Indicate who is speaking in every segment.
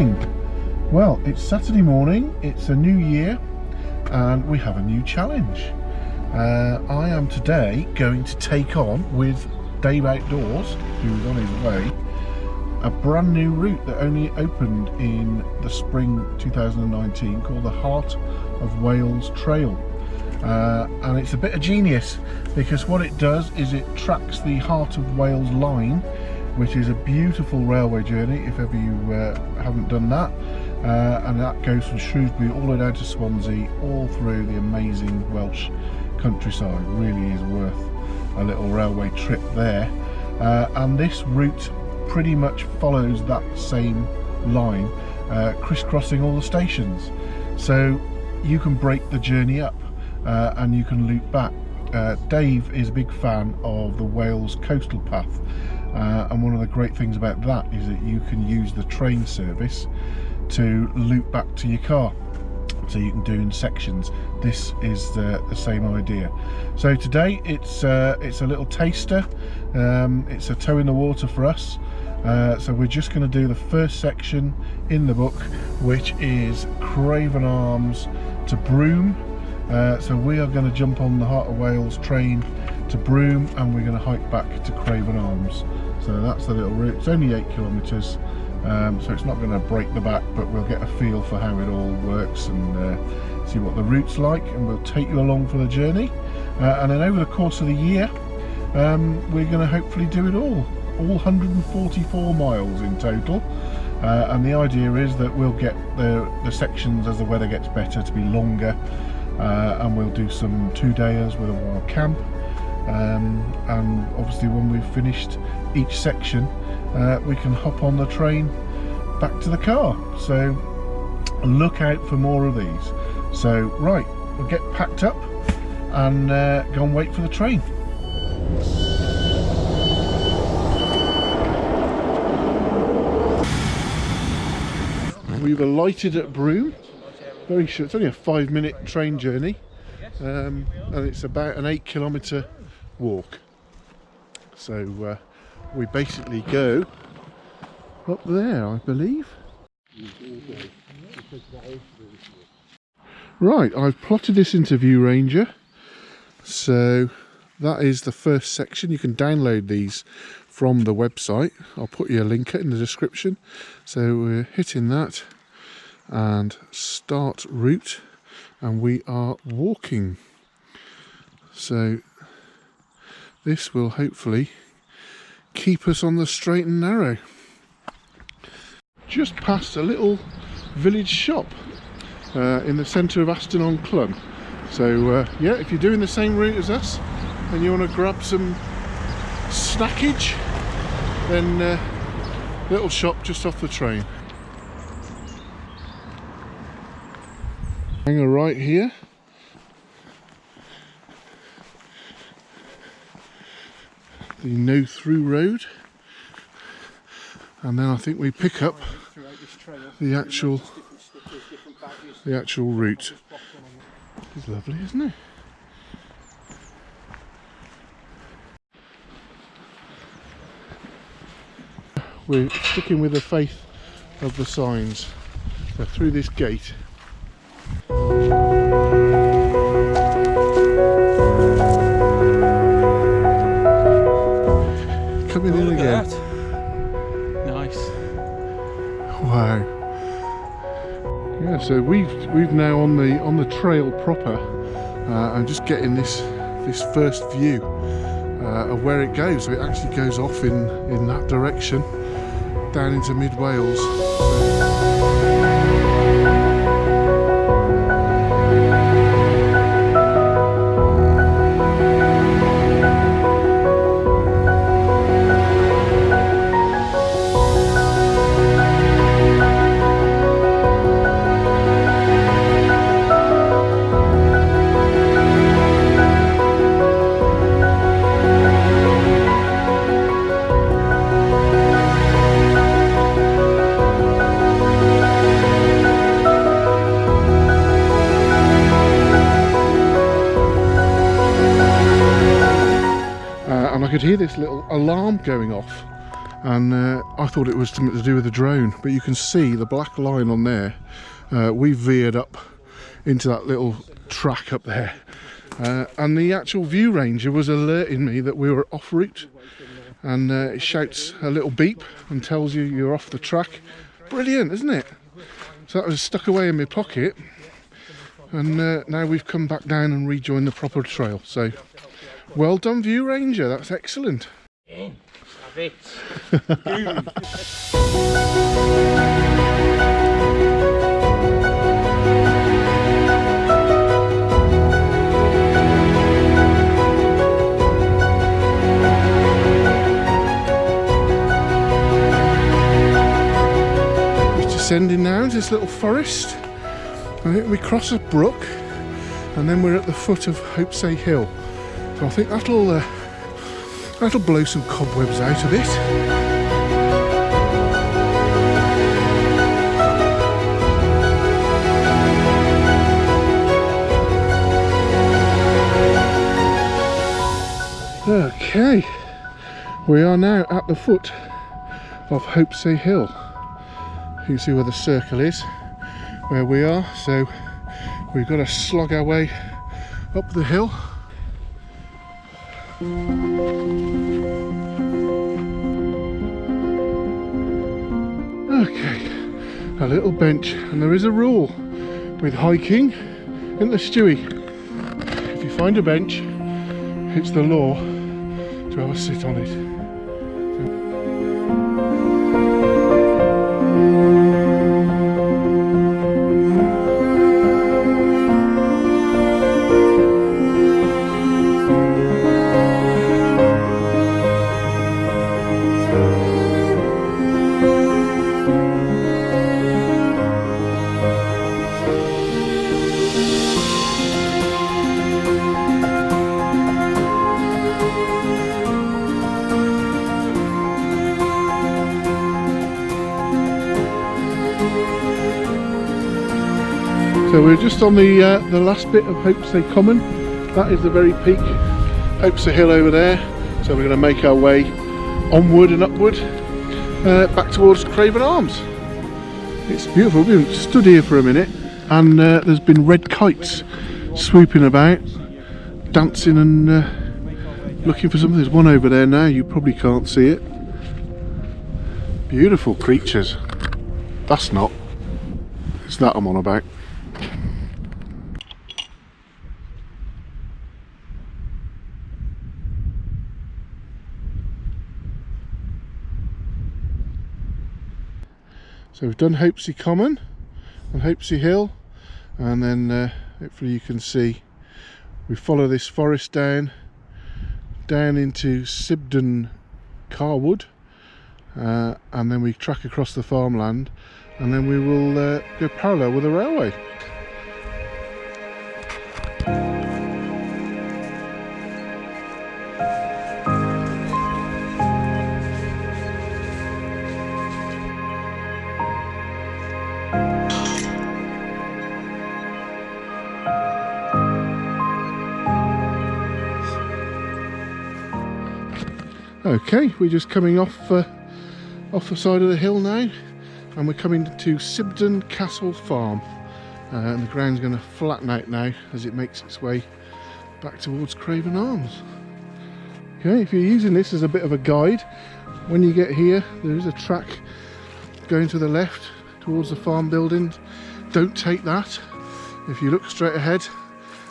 Speaker 1: morning. Well, it's Saturday morning, it's a new year, and we have a new challenge. I am today going to take on with Dave Outdoors, who's on his way, a brand new route that only opened in the spring 2019 called the Heart of Wales Trail. And it's a bit of genius, because what it does is it tracks the Heart of Wales line, which is a beautiful railway journey if ever you haven't done that, and that goes from Shrewsbury all the way down to Swansea, all through the amazing Welsh countryside. Really is worth a little railway trip there, and this route pretty much follows that same line, crisscrossing all the stations, so you can break the journey up and you can loop back. Dave is a big fan of the Wales coastal path, and one of the great things about that is that you can use the train service to loop back to your car, so you can do in sections. This is the same idea. So today it's a little taster, it's a toe in the water for us. So we're just going to do the first section in the book, which is Craven Arms to Broome. So we are going to jump on the Heart of Wales train to Broome, and we're going to hike back to Craven Arms. So that's the little route. It's only 8 kilometres, so it's not going to break the back, but we'll get a feel for how it all works and see what the route's like, and we'll take you along for the journey. And then over the course of the year, we're going to hopefully do it all 144 miles in total, and the idea is that we'll get the sections as the weather gets better to be longer, and we'll do some 2-dayers with a wild camp, and obviously when we've finished each section, we can hop on the train back to the car. So look out for more of these. So right, we'll get packed up and go and wait for the train. We've alighted at Broome. Very short, it's only a 5-minute train journey, and it's about an 8-kilometre walk. So we basically go up there, I believe. Right, I've plotted this into Viewranger. So that is the first section. You can download these from the website. I'll put you a link in the description. So we're hitting that and start route, and we are walking. So this will hopefully keep us on the straight and narrow. Just past a little village shop in the centre of Aston-on-Clun. So yeah, if you're doing the same route as us and you want to grab some snackage, then little shop just off the train. Hang a right here. The no through road, and then I think we pick up the actual route. It's lovely, isn't it? We're sticking with the faith of the signs. So through this gate. Coming in again.
Speaker 2: Nice.
Speaker 1: Wow. Yeah, so we've now on the trail proper. I'm just getting this first view of where it goes. So it actually goes off in that direction down into mid Wales. And I could hear this little alarm going off and I thought it was something to do with the drone, but you can see the black line on there. We veered up into that little track up there, and the actual Viewranger was alerting me that we were off route, and it shouts a little beep and tells you you're off the track. Brilliant, isn't it? So that was stuck away in my pocket, and now we've come back down and rejoined the proper trail. So well done, Viewranger, that's excellent.
Speaker 2: Have it.
Speaker 1: Descending now into this little forest. I think we cross a brook, and then we're at the foot of Hopesay Hill. So I think that'll blow some cobwebs out of it. Okay, we are now at the foot of Hopesay Hill. You can see where the circle is, where we are, so we've got to slog our way up the hill. Okay, a little bench, and there is a rule with hiking, isn't there, Stewie? If you find a bench, it's the law to have a sit on it. So we're just on the last bit of Hopesay Common. That is the very peak, Hopesay Hill over there. So we're going to make our way onward and upward back towards Craven Arms. It's beautiful. We've stood here for a minute, and there's been red kites swooping about, dancing and looking for something. There's one over there now, you probably can't see it. Beautiful creatures. That's not. It's that I'm on about. So we've done Hopesay Common and Hopesay Hill, and then hopefully you can see we follow this forest down into Sibden Carwood, and then we track across the farmland, and then we will go parallel with the railway. Okay, we're just coming off the side of the hill now, and we're coming to Sibden Castle Farm, and the ground's going to flatten out now as it makes its way back towards Craven Arms. Okay, if you're using this as a bit of a guide, when you get here there is a track going to the left towards the farm buildings. Don't take that. If you look straight ahead,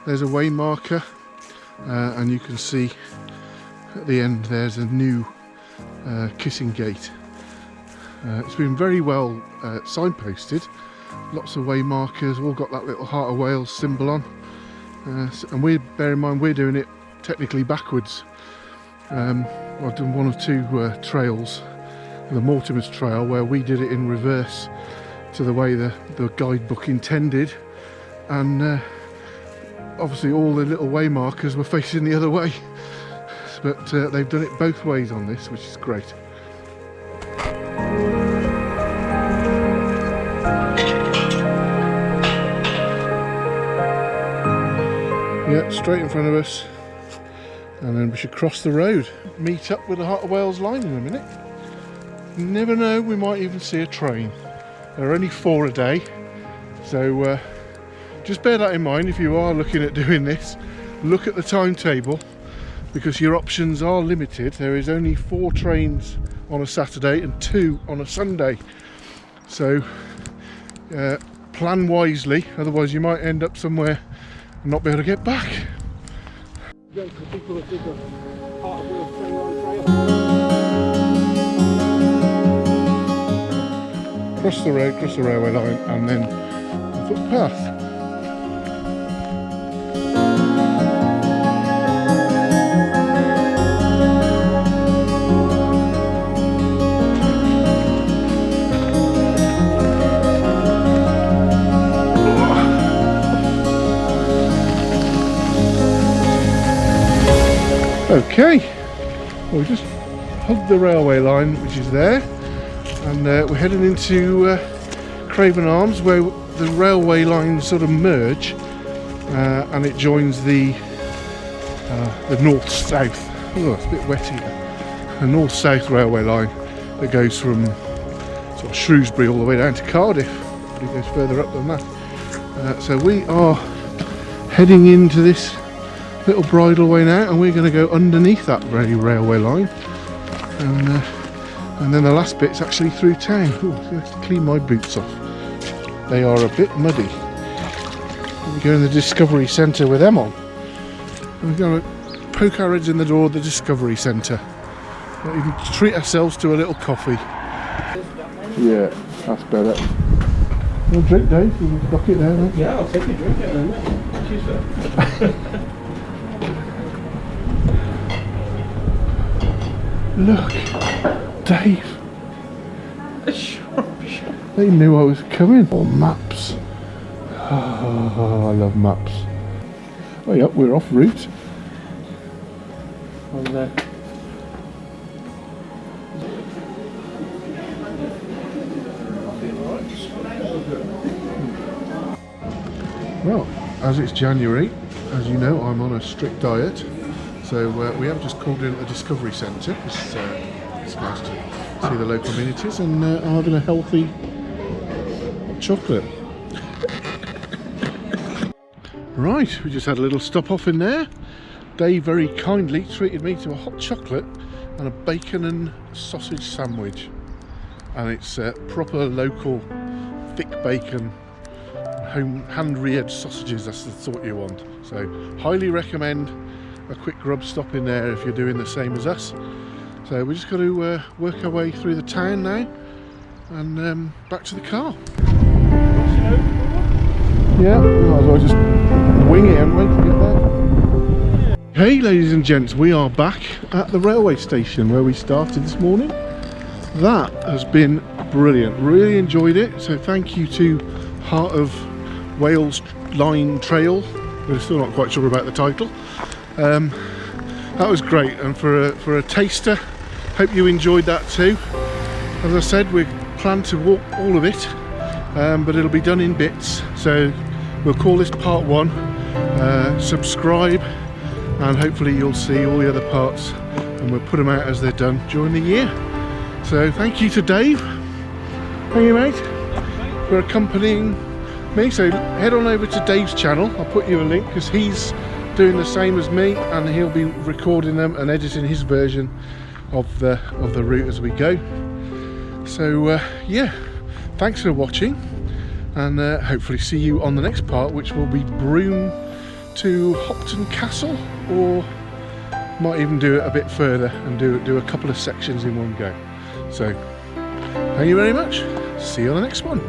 Speaker 1: there's a way marker, and you can see at the end there's a new kissing gate. It's been very well signposted, lots of way markers, all got that little Heart of Wales symbol on, and bear in mind we're doing it technically backwards. I've done one or two trails, the Mortimer's Trail, where we did it in reverse to the way the guidebook intended, and obviously all the little way markers were facing the other way. But they've done it both ways on this, which is great. Yeah, straight in front of us, and then we should cross the road. Meet up with the Heart of Wales line in a minute. never know, we might even see a train. There are only 4 a day, so just bear that in mind if you are looking at doing this. Look at the timetable, because your options are limited. There is only 4 trains on a Saturday and 2 on a Sunday, so plan wisely, otherwise you might end up somewhere and not be able to get back. Cross the road, cross the railway line, and then the footpath. Okay, well, we just hugged the railway line, which is there, and we're heading into Craven Arms, where the railway lines sort of merge, and it joins the north-south. Oh, it's a bit wet here. The north-south railway line that goes from sort of Shrewsbury all the way down to Cardiff, but it goes further up than that. So we are heading into this little bridleway now, and we're going to go underneath that very railway line, and then the last bit's actually through town. Ooh, I have to clean my boots off, they are a bit muddy. We go in the Discovery Centre with them on, and we're going to poke our heads in the door of the Discovery Centre, and even treat ourselves to a little coffee. Yeah, that's better. You want a drink, Dave? You want a bucket there, mate?
Speaker 2: Yeah, I'll take a drink at the moment. Cheers, sir.
Speaker 1: Look, Dave.
Speaker 2: Shropshire.
Speaker 1: They knew I was coming. Oh, maps. Oh, I love maps. Oh, yep, we're off route.
Speaker 2: On there.
Speaker 1: Well, as it's January, as you know, I'm on a strict diet. So we have just called in at the Discovery Centre. It's nice to see the local amenities, and I'm having a healthy chocolate. Right, we just had a little stop off in there. Dave very kindly treated me to a hot chocolate and a bacon and sausage sandwich. And it's proper local thick bacon, hand-reared sausages, that's the sort you want. So highly recommend a quick grub stop in there if you're doing the same as us. So we just got to work our way through the town now, and back to the car. Yeah, might as well just wing it, haven't we, to get there. Hey ladies and gents, we are back at the railway station where we started this morning. That has been brilliant, really enjoyed it. So thank you to Heart of Wales Line Trail. We're still not quite sure about the title. That was great, and for a taster, hope you enjoyed that too. As I said, we plan to walk all of it, but it'll be done in bits, so we'll call this part 1. Subscribe, and hopefully you'll see all the other parts, and we'll put them out as they're done during the year. So thank you to Dave, thank you mate, for accompanying me. So head on over to Dave's channel, I'll put you a link, because he's doing the same as me, and he'll be recording them and editing his version of the route as we go. So yeah, thanks for watching, and hopefully see you on the next part, which will be Broome to Hopton Castle, or might even do it a bit further and do a couple of sections in one go. So thank you very much, see you on the next one.